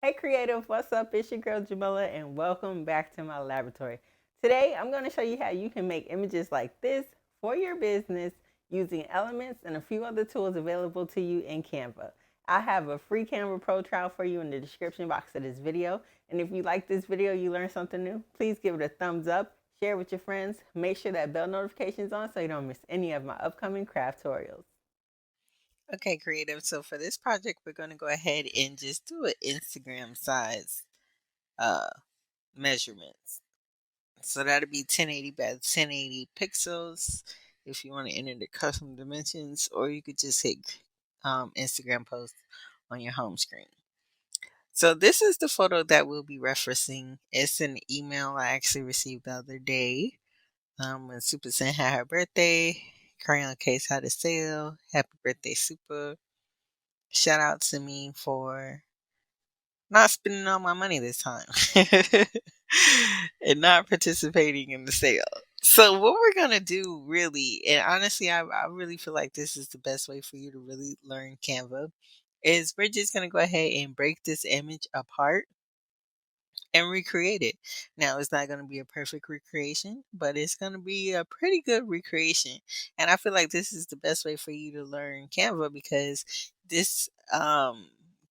Hey creative, what's up? It's your girl Jamila and welcome back to my laboratory. Today I'm going to show you how you can make images like this for your business using elements and a few other tools available to you in Canva. I have a free Canva Pro trial for you in the description box of this video. And if you like this video, you learned something new, please give it a thumbs up, share it with your friends, make sure that bell notification is on so you don't miss any of my upcoming craft tutorials. Okay, creative. So for this project, we're going to go ahead and just do an Instagram size uh, measurements. So that'll be 1080 by 1080 pixels if you want to enter the custom dimensions, or you could just hit Instagram post on your home screen. So this is the photo that we'll be referencing. It's an email I actually received the other day. When Super Sen had her birthday, Crayon Case had a sale. Happy birthday, Super. Shout out to me for not spending all my money this time and not participating in the sale. So what we're gonna do really, and honestly, I really feel like this is the best way for you to really learn Canva, is we're just gonna go ahead and break this image apart and recreate it. Now, it's not going to be a perfect recreation, but it's going to be a pretty good recreation. And I feel like this is the best way for you to learn Canva because this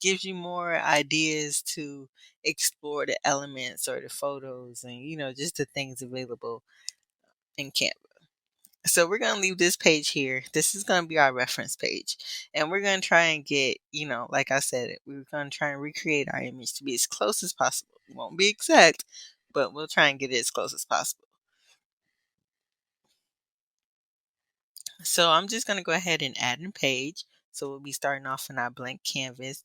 gives you more ideas to explore the elements or the photos and, just the things available in Canva. So we're going to leave this page here. This is going to be our reference page. And we're going to try and get, like I said, we're going to try and recreate our image to be as close as possible. It won't be exact, but we'll try and get it as close as possible. So I'm just going to go ahead and add a page. So we'll be starting off in our blank canvas.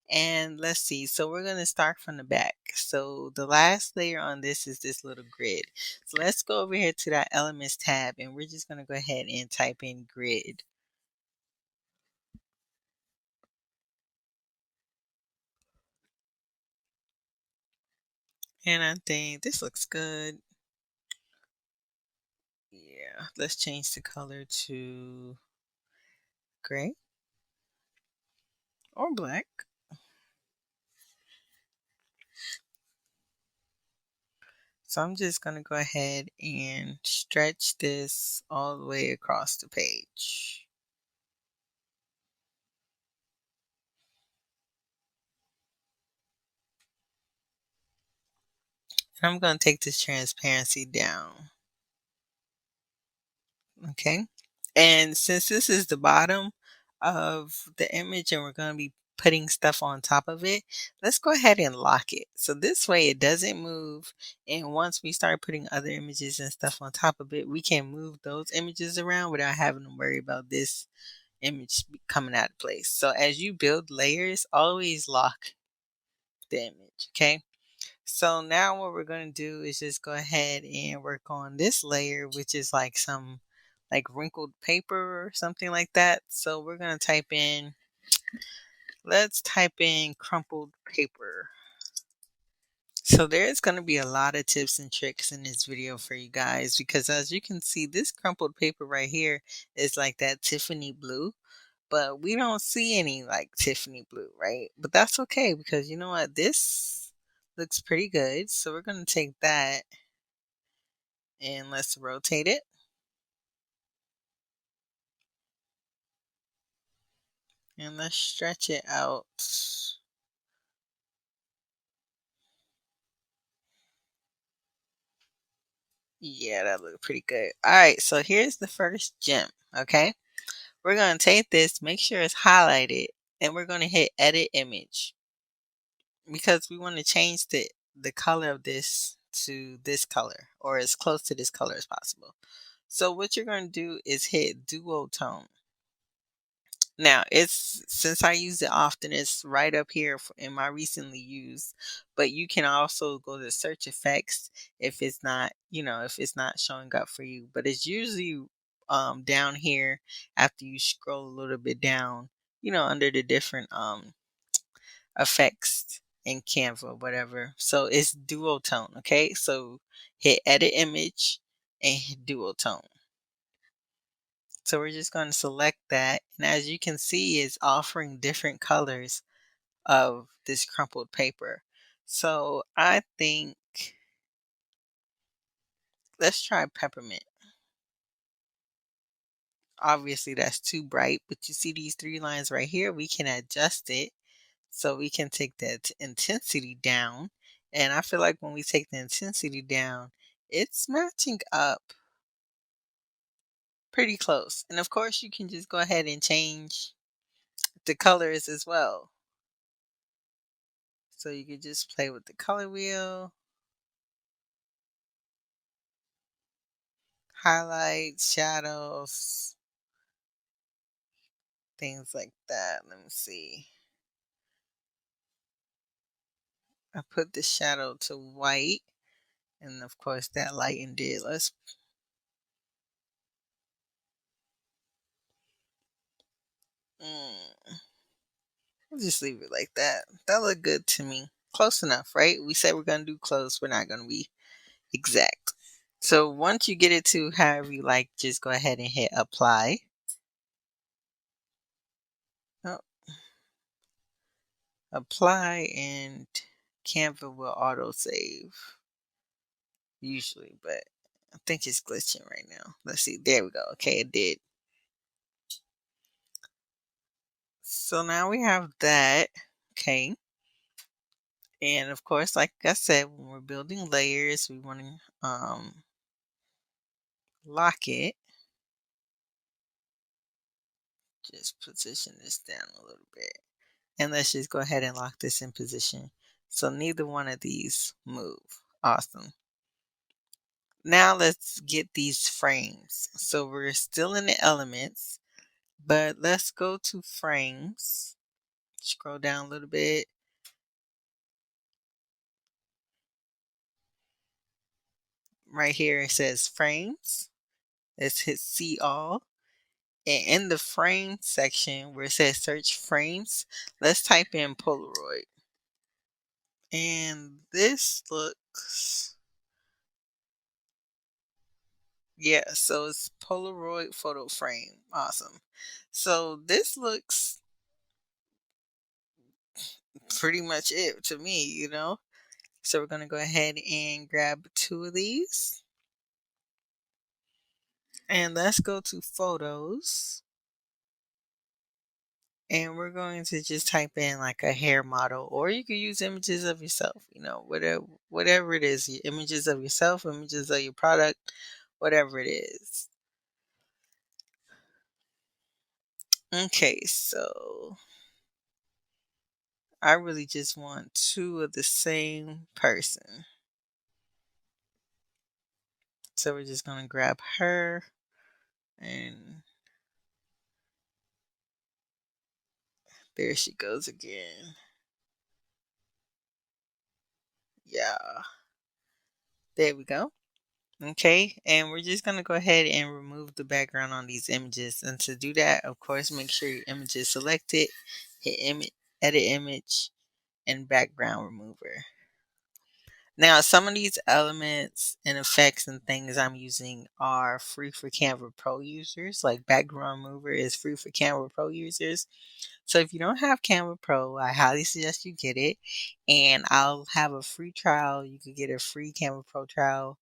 And let's see. So we're going to start from the back. So the last layer on this is this little grid. So let's go over here to that elements tab and we're just going to go ahead and type in grid. And I think this looks good. Yeah, let's change the color to gray or black. So I'm just going to go ahead and stretch this all the way across the page. And I'm going to take this transparency down. Okay. And since this is the bottom of the image and we're going to be putting stuff on top of it, let's go ahead and lock it. So this way it doesn't move. And once we start putting other images and stuff on top of it, we can move those images around without having to worry about this image coming out of place. So as you build layers, always lock the image. Okay. So now what we're going to do is just go ahead and work on this layer, which is like some like wrinkled paper or something like that. So we're going to let's type in crumpled paper. So there's going to be a lot of tips and tricks in this video for you guys because as you can see, this crumpled paper right here is like that Tiffany blue, but we don't see any like Tiffany blue, right? But that's okay because you know what? This looks pretty good. So we're going to take that and let's rotate it. And let's stretch it out. Yeah, that looked pretty good. All right, so here's the first gem, okay? We're going to take this, make sure it's highlighted, and we're going to hit edit image because we want to change the color of this to this color or as close to this color as possible. So what you're going to do is hit duotone. Now, it's since I use it often, it's right up here in my recently used, but you can also go to search effects if it's not, if it's not showing up for you, but it's usually down here after you scroll a little bit down, under the different effects in Canva, whatever. So it's duotone, okay? So hit edit image and hit duotone. So we're just going to select that. And as you can see, it's offering different colors of this crumpled paper. So I think let's try peppermint. Obviously that's too bright, but you see these three lines right here, we can adjust it so we can take that intensity down. And I feel like when we take the intensity down, it's matching up pretty close. And of course you can just go ahead and change the colors as well. So you could just play with the color wheel, highlights, shadows, things like that. Let me see. I put the shadow to white, and of course that lightened it. Mm, I'll just leave it like that. That looked good to me. Close enough, right? We said we're gonna do close. We're not gonna be exact. So once you get it to however you like, just go ahead and hit apply. Oh, apply, and Canva will auto save usually, but I think it's glitching right now. Let's see. There we go. Okay, it did. So now we have that. Okay. And of course, like I said, when we're building layers, we want to lock it. Just position this down a little bit. And let's just go ahead and lock this in position. So neither one of these move. Awesome. Now let's get these frames. So we're still in the elements, but let's go to frames. Scroll down a little bit. Right here it says frames. Let's hit see all. And in the frame section where it says search frames, let's type in Polaroid. And this looks, yeah, so it's Polaroid photo frame. Awesome. So this looks pretty much it to me. So we're going to go ahead and grab two of these. And let's go to photos. And we're going to just type in like a hair model, or you could use images of yourself, whatever it is, images of yourself, images of your product, whatever it is. Okay, so I really just want two of the same person. So we're just going to grab her, and there she goes again. Yeah, there we go. Okay, and we're just going to go ahead and remove the background on these images. And to do that, of course, make sure your image is selected, hit image, edit image, and background remover. Now, some of these elements and effects and things I'm using are free for Canva Pro users. Like background remover is free for Canva Pro users. So if you don't have Canva Pro, I highly suggest you get it. And I'll have a free trial. You could get a free Canva Pro trial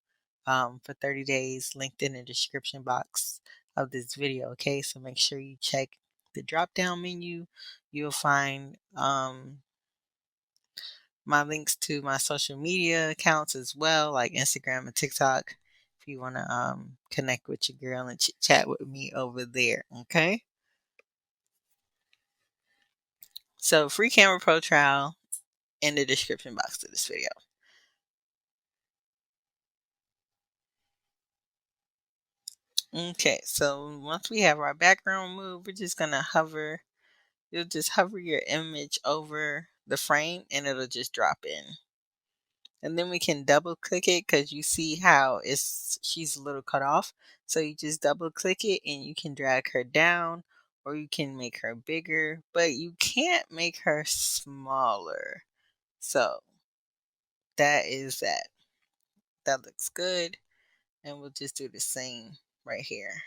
for 30 days linked in the description box of this video. Okay, so make sure you check the drop down menu. You'll find my links to my social media accounts as well, like Instagram and TikTok, if you want to connect with your girl and chit chat with me over there. Okay, so free Canva Pro trial in the description box of this video. Okay, so once we have our background removed, we're just gonna hover. You'll just hover your image over the frame and it'll just drop in. And then we can double click it because you see how she's a little cut off. So you just double click it and you can drag her down, or you can make her bigger, but you can't make her smaller. So that is that. That looks good. And we'll just do the same right here.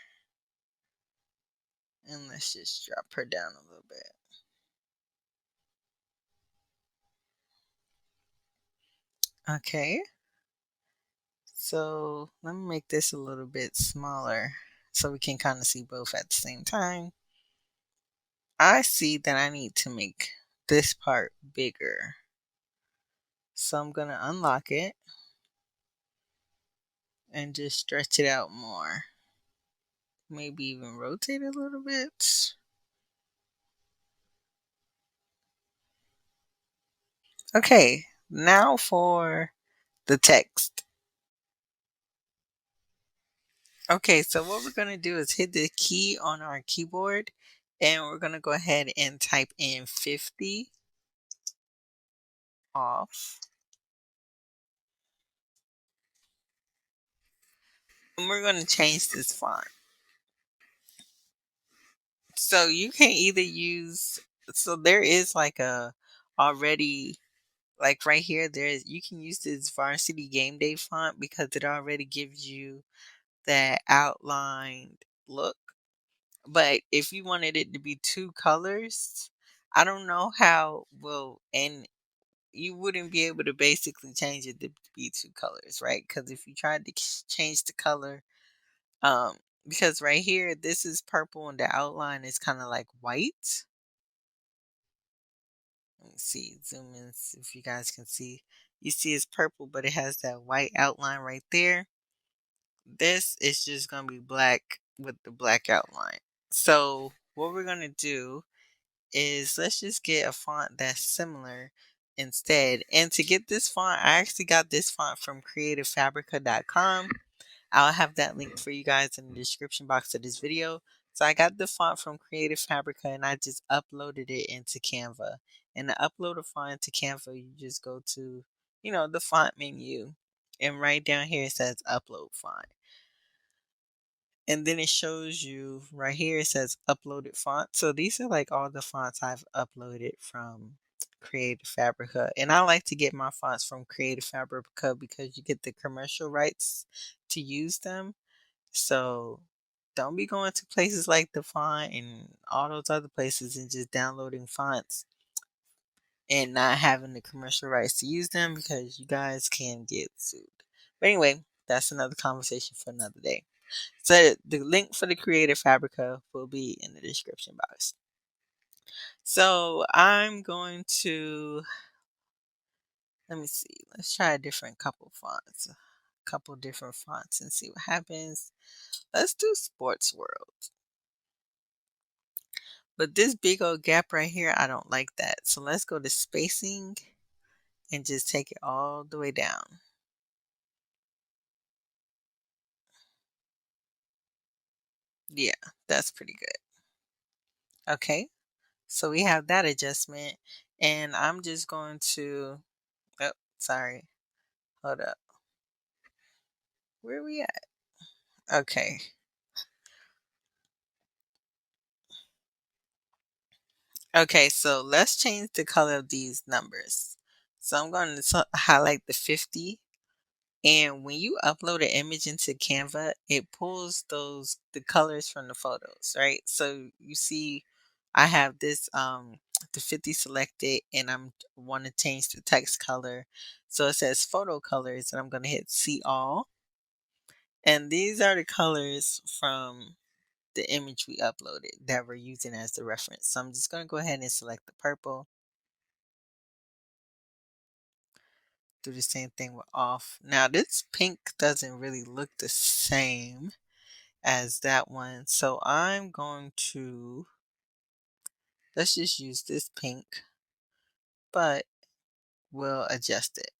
And let's just drop her down a little bit. Okay, so let me make this a little bit smaller so we can kind of see both at the same time. I see that I need to make this part bigger. So I'm going to unlock it and just stretch it out more. Maybe even rotate it a little bit. Okay, now for the text. Okay, so what we're going to do is hit the key on our keyboard and we're going to go ahead and type in 50 off. And we're going to change this font. So you can either use, so there is like a already, like right here, there's, you can use this Varsity Game Day font because it already gives you that outlined look. But if you wanted it to be two colors, I don't know how well, and you wouldn't be able to basically change it to be two colors, right? Because if you tried to change the color, um, because right here, this is purple and the outline is kind of like white. Let me see, zoom in, see if you guys can see. You see it's purple, but it has that white outline right there. This is just going to be black with the black outline. So what we're going to do is let's just get a font that's similar instead. And to get this font, I actually got this font from creativefabrica.com. I'll have that link for you guys in the description box of this video. So I got the font from Creative Fabrica and I just uploaded it into Canva. And to upload a font into Canva, you just go to, the font menu. And right down here it says upload font. And then it shows you right here, it says uploaded font. So these are like all the fonts I've uploaded from Creative Fabrica. And I like to get my fonts from Creative Fabrica because you get the commercial rights to use them. So don't be going to places like the font and all those other places and just downloading fonts and not having the commercial rights to use them because you guys can get sued. But anyway, that's another conversation for another day. So the link for the Creative Fabrica will be in the description box. So I'm going to, let me see, let's try a different couple different fonts and see what happens. Let's do Sports World. But this big old gap right here, I don't like that. So let's go to spacing and just take it all the way down. Yeah, that's pretty good. Okay, so we have that adjustment. And I'm just going to, oh, sorry. Hold up. Where are we at? Okay. Okay, so let's change the color of these numbers. So I'm going to highlight the 50. And when you upload an image into Canva, it pulls the colors from the photos, right? So you see I have this the 50 selected and I'm want to change the text color. So it says photo colors and I'm going to hit see all. And these are the colors from the image we uploaded that we're using as the reference. So I'm just going to go ahead and select the purple. Do the same thing with off. Now this pink doesn't really look the same as that one. So I'm going to, let's just use this pink, but we'll adjust it.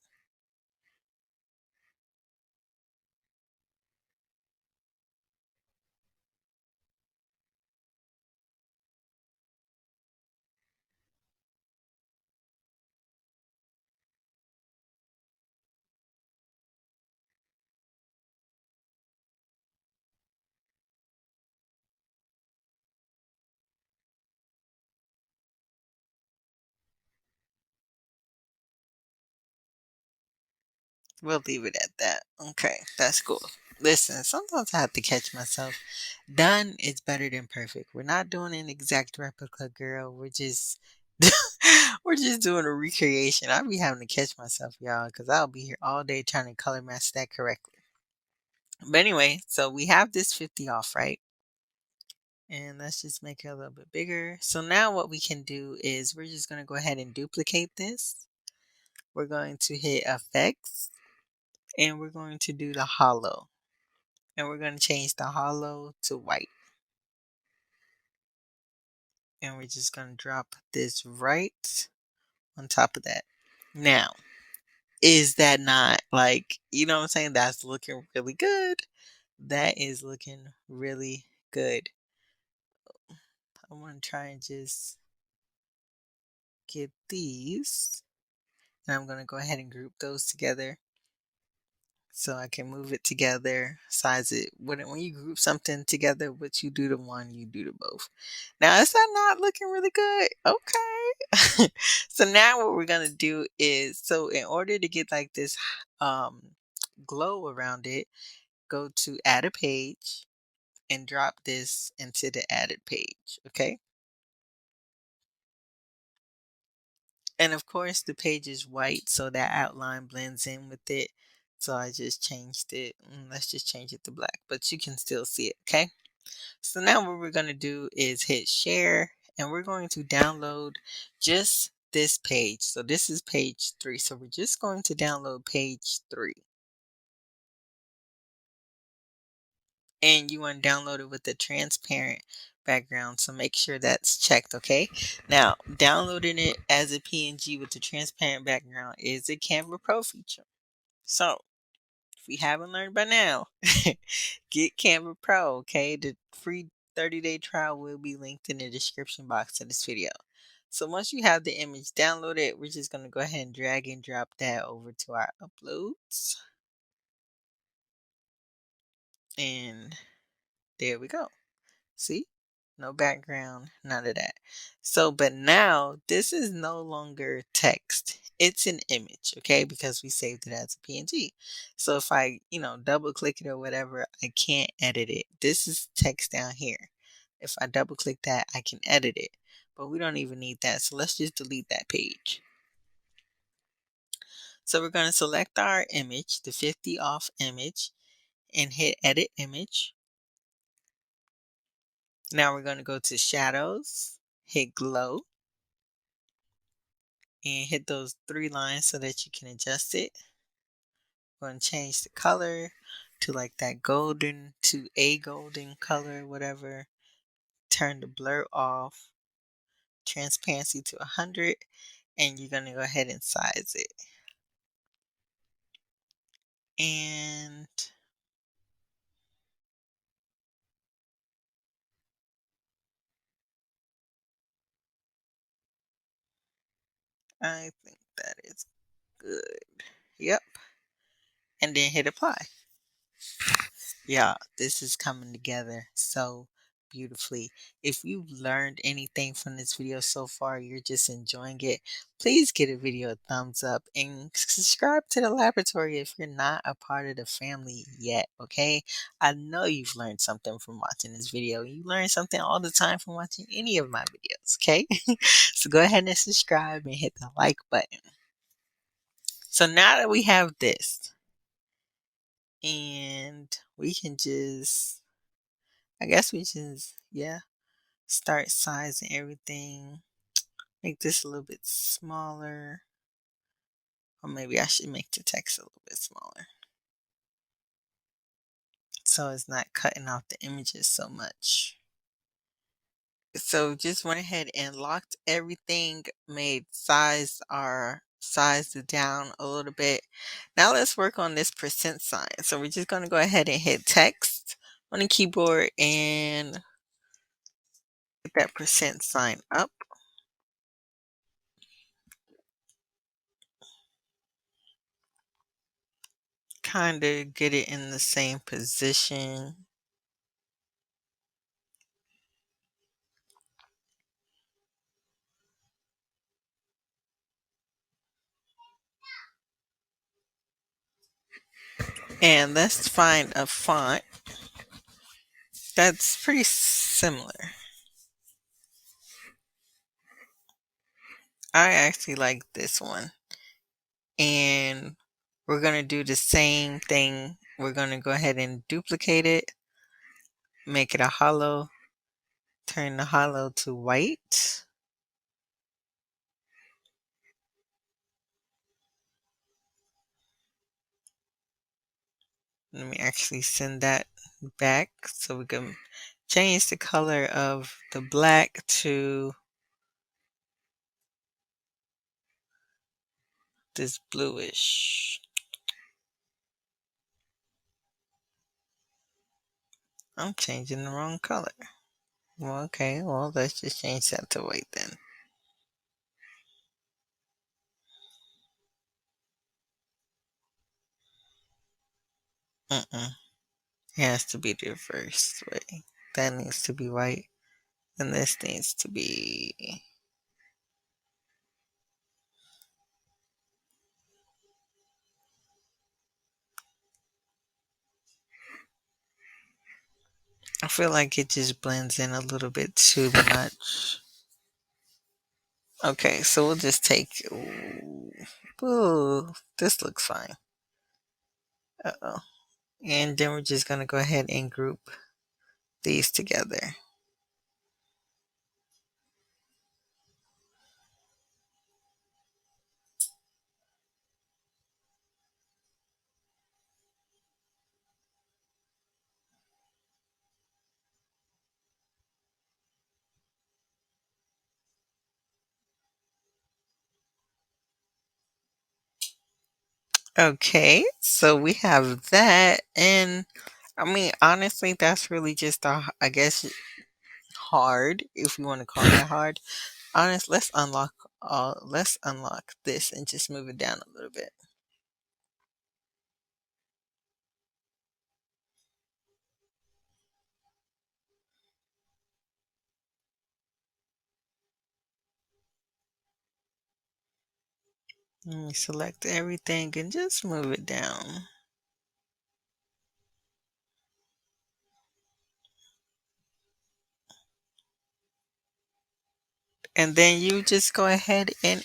We'll leave it at that. Okay, that's cool. Listen, sometimes I have to catch myself. Done is better than perfect. We're not doing an exact replica, girl. We're just We're just doing a recreation. I'll be having to catch myself, y'all, because I'll be here all day trying to color match that correctly. But anyway, so we have this 50 off, right? And let's just make it a little bit bigger. So now what we can do is we're just going to go ahead and duplicate this. We're going to hit effects and we're going to do the hollow. And we're going to change the hollow to white. And we're just going to drop this right on top of that. Now, is that not like, you know what I'm saying? That's looking really good. That is looking really good. I want to try and just get these. And I'm going to go ahead and group those together so I can move it together, size it. When you group something together, what you do to one, you do to both. Now, is that not looking really good? Okay. So now what we're going to do is, so in order to get like this glow around it, go to add a page and drop this into the added page. Okay. And of course, the page is white, so that outline blends in with it. So I just changed it. Let's just change it to black, but you can still see it, okay? So now what we're going to do is hit share, and we're going to download just this page. So this is page 3. So we're just going to download page 3. And you want to download it with the transparent background, so make sure that's checked. Okay, now downloading it as a PNG with the transparent background is a Canva Pro feature. So if you haven't learned by now, get Canva Pro. Okay, the free 30-day trial will be linked in the description box of this video. So once you have the image downloaded, we're just going to go ahead and drag and drop that over to our uploads, and there we go. See? No background, none of that. So, but now this is no longer text. It's an image, okay? Because we saved it as a PNG. So if I, double click it or whatever, I can't edit it. This is text down here. If I double click that, I can edit it. But we don't even need that. So let's just delete that page. So we're going to select our image, the 50 off image, and hit edit image. Now we're going to go to shadows, hit glow, and hit those 3 lines so that you can adjust it. We're going to change the color to like that golden, to a golden color, whatever. Turn the blur off, transparency to 100, and you're going to go ahead and size it. And I think that is good. Yep. And then hit apply. Yeah, this is coming together so beautifully. If you've learned anything from this video so far, you're just enjoying it, please give the video a thumbs up and subscribe to the laboratory if you're not a part of the family yet, okay? I know you've learned something from watching this video. You learn something all the time from watching any of my videos, okay? So go ahead and subscribe and hit the like button. So now that we have this, and we can just, I guess we just, start sizing everything. Make this a little bit smaller. Or maybe I should make the text a little bit smaller, so it's not cutting off the images so much. So just went ahead and locked everything, sized it down a little bit. Now let's work on this percent sign. So we're just going to go ahead and hit text on the keyboard and get that percent sign up. Kind of get it in the same position. And let's find a font that's pretty similar. I actually like this one. And we're going to do the same thing. We're going to go ahead and duplicate it, make it a hollow, turn the hollow to white. Let me actually send that back so we can change the color of the black to this bluish. I'm changing the wrong color. Well, okay, well, let's just change that to white then. It has to be the reverse way. That needs to be white, and this needs to be... I feel like it just blends in a little bit too much. Okay, so we'll just take... Ooh, this looks fine. Uh-oh. And then we're just going to go ahead and group these together. Okay, so we have that, and I mean, honestly, that's really just I guess hard, if you want to call that hard. Let's unlock this and just move it down a little bit. Let me select everything and just move it down. And then you just go ahead and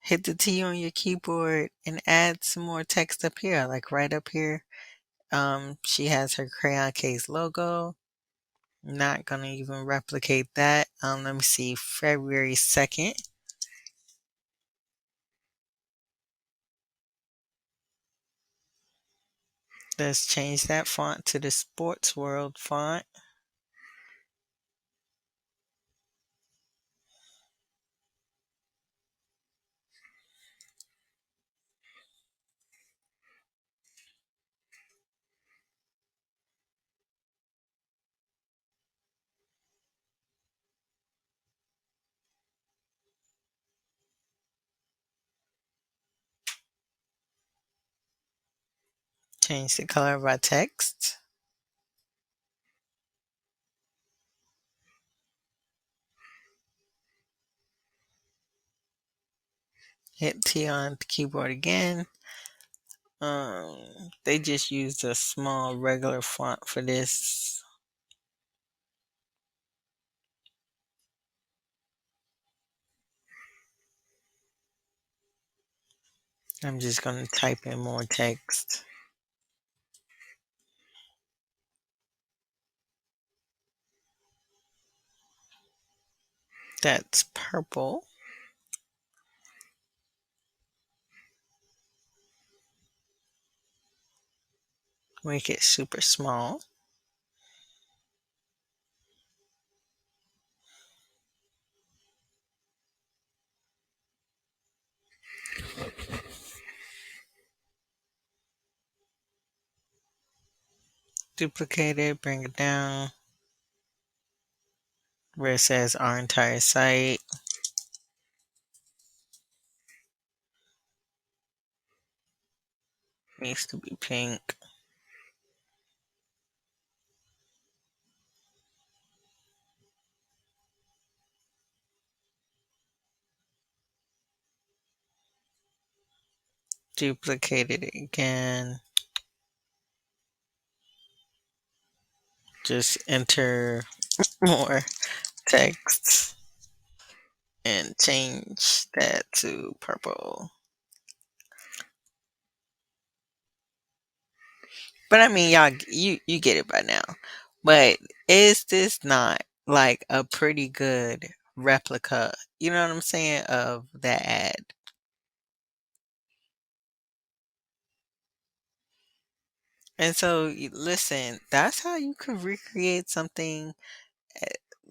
hit the T on your keyboard and add some more text up here, like right up here. She has her crayon case logo. Not gonna even replicate that. Let me see, February 2nd. Let's change that font to the Sports World font. Change the color of our text. Hit T on the keyboard again. They just used a small regular font for this. I'm just gonna type in more text. That's purple. Make it super small. Duplicate it, bring it down where it says our entire site. Needs to be pink. Duplicate it again. Just enter more text. and change that to purple. But I mean, y'all, you get it by now. But is this not like a pretty good replica? You know what I'm saying, of that ad? And so, listen, that's how you could recreate something eh,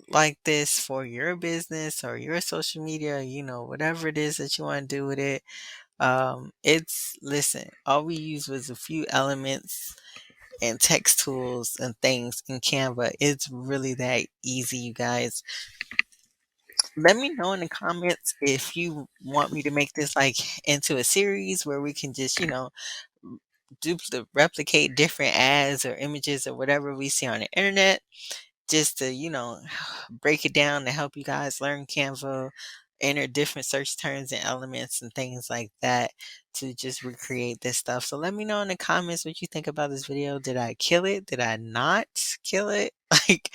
like this for your business or your social media. Whatever it is that you want to do with it. Listen, all we used was a few elements and text tools and things in Canva. It's really that easy, you guys. Let me know in the comments if you want me to make this like into a series where we can just, replicate different ads or images or whatever we see on the internet, just to, break it down to help you guys learn Canva, enter different search terms and elements and things like that to just recreate this stuff. So let me know in the comments what you think about this video. Did I kill it? Did I not kill it? Like,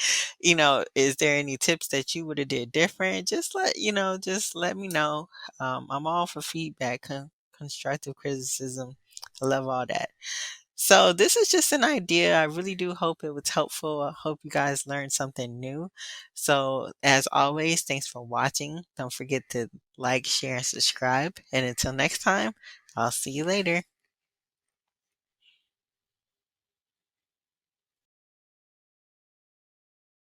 is there any tips that you would have did different? Just let me know. I'm all for feedback, constructive criticism. I love all that. So this is just an idea. I really do hope it was helpful. I hope you guys learned something new. So as always, thanks for watching. Don't forget to like, share, and subscribe. And until next time, I'll see you later.